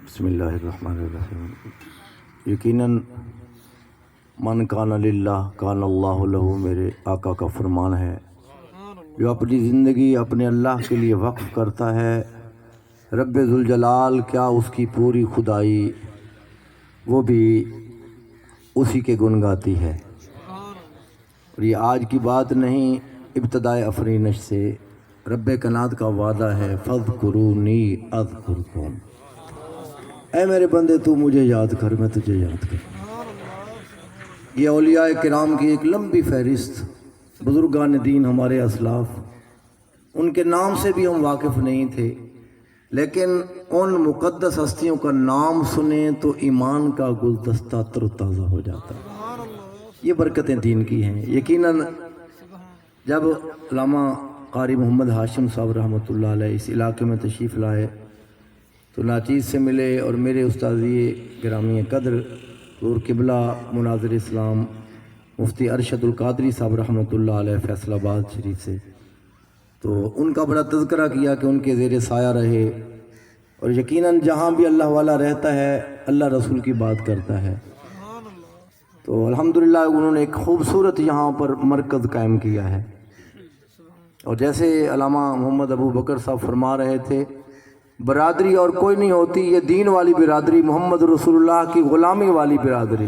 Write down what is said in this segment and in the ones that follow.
بسم اللہ الرحمن الرحیم۔ یقیناً من کان للہ کان اللہ لہ، میرے آقا کا فرمان ہے، جو اپنی زندگی اپنے اللہ کے لیے وقف کرتا ہے، رب ذوالجلال کیا اس کی پوری خدائی وہ بھی اسی کے گن گاتی ہے۔ اور یہ آج کی بات نہیں، ابتدائے افرینش سے رب کائنات کا وعدہ ہے، فاذکرونی اذکرکم، اے میرے بندے تو مجھے یاد کر، میں تجھے یاد کر۔ یہ اولیاء کرام کی ایک لمبی فہرست، بزرگان دین ہمارے اسلاف، ان کے نام سے بھی ہم واقف نہیں تھے، لیکن ان مقدس ہستیوں کا نام سنیں تو ایمان کا گلدستہ تر و تازہ ہو جاتا ہے۔ یہ برکتیں دین کی ہیں۔ یقیناً جب علامہ قاری محمد ہاشم صاحب رحمۃ اللہ علیہ اس علاقے میں تشریف لائے تو ناچیز سے ملے، اور میرے استاذی گرامی قدر حضور قبلہ مناظر اسلام مفتی ارشد القادری صاحب رحمۃ اللہ علیہ فیصل آباد شریف سے، تو ان کا بڑا تذکرہ کیا کہ ان کے زیر سایہ رہے، اور یقیناً جہاں بھی اللہ والا رہتا ہے اللہ رسول کی بات کرتا ہے۔ تو الحمدللہ انہوں نے ایک خوبصورت یہاں پر مرکز قائم کیا ہے، اور جیسے علامہ محمد ابو بکر صاحب فرما رہے تھے، برادری اور کوئی نہیں ہوتی، یہ دین والی برادری، محمد رسول اللہ کی غلامی والی برادری،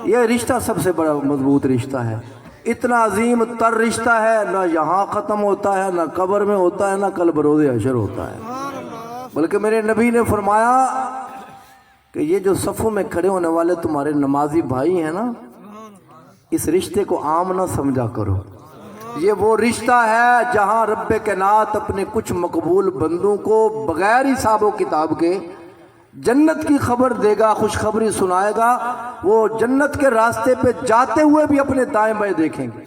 یہ رشتہ سب سے بڑا مضبوط رشتہ ہے۔ اتنا عظیم تر رشتہ ہے، نہ یہاں ختم ہوتا ہے، نہ قبر میں ہوتا ہے، نہ کل بروز حشر ہوتا ہے۔ بلکہ میرے نبی نے فرمایا کہ یہ جو صفوں میں کھڑے ہونے والے تمہارے نمازی بھائی ہیں نا، اس رشتے کو عام نہ سمجھا کرو، یہ وہ رشتہ ہے جہاں رب کائنات اپنے کچھ مقبول بندوں کو بغیر حساب و کتاب کے جنت کی خبر دے گا، خوشخبری سنائے گا۔ وہ جنت کے راستے پہ جاتے ہوئے بھی اپنے دائیں بائیں دیکھیں گے۔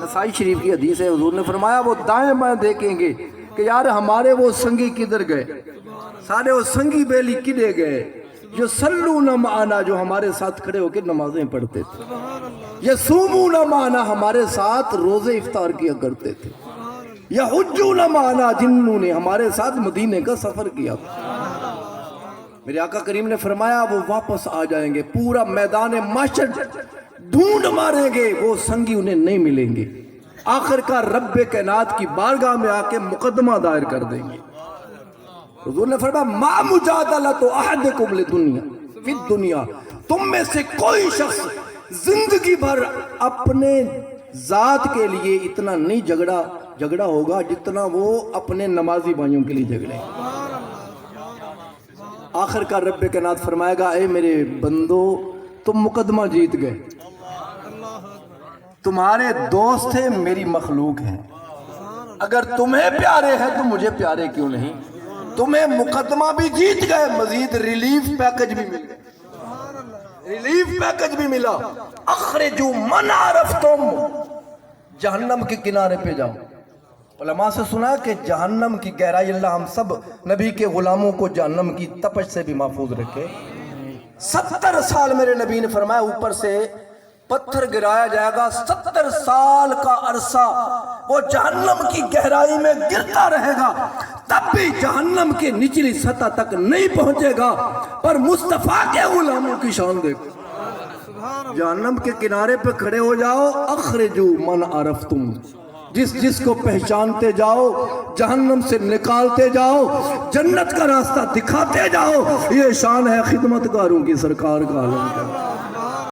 نسائی شریف کی حدیث ہے، حضور نے فرمایا وہ دائیں بائیں دیکھیں گے کہ یار ہمارے وہ سنگی کدھر گئے، سارے وہ سنگی بیلی کدھر گئے جو سلون معنا، جو ہمارے ساتھ کھڑے ہو کے نمازیں پڑھتے تھے، یہ سومون معنا ہمارے ساتھ روزے افطار کیا کرتے تھے، یا حجون معنا جنہوں نے ہمارے ساتھ مدینے کا سفر کیا تھا۔ میرے آقا کریم نے فرمایا وہ واپس آ جائیں گے، پورا میدان محشر ڈھونڈ ماریں گے، وہ سنگی انہیں نہیں ملیں گے، آخر کا رب کائنات کی بارگاہ میں آ کے مقدمہ دائر کر دیں گے۔ حضور نے فرمایا ما مجادلۃ احدکم لدنیا فی الدنیا، تم میں سے کوئی شخص زندگی بھر اپنے ذات کے لیے اتنا نہیں جھگڑا ہوگا جتنا وہ اپنے نمازی بھائیوں کے لیے جھگڑے۔ آخر کا رب کائنات فرمائے گا اے میرے بندو تم مقدمہ جیت گئے، تمہارے دوست تھے میری مخلوق ہیں، اگر تمہیں پیارے ہیں تو مجھے پیارے کیوں نہیں؟ تمہیں مقدمہ بھی جیت گئے، مزید ریلیف پیکج بھی ملا، اخرجوا من عرفتم، جہنم کے کنارے پہ جاؤ۔ علماء سے سنا کہ جہنم کی گہرائی، اللہ ہم سب نبی کے غلاموں کو جہنم کی تپش سے بھی محفوظ رکھے۔ 70 سال میرے نبی نے فرمایا اوپر سے پتھر گرایا جائے گا، 70 سال کا عرصہ وہ جہنم کی گہرائی میں گرتا رہے گا، تب بھی جہنم کے نچلی سطح تک نہیں پہنچے گا، پر مصطفیٰ کے غلاموں کی شان دیکھو۔ جہنم کے کنارے پہ کھڑے ہو جاؤ، اخرجوا من عرفتم، جس کو پہچانتے جاؤ جہنم سے نکالتے جاؤ، جنت کا راستہ دکھاتے جاؤ، یہ شان ہے خدمتگاروں کی، سرکار کا عالم کا۔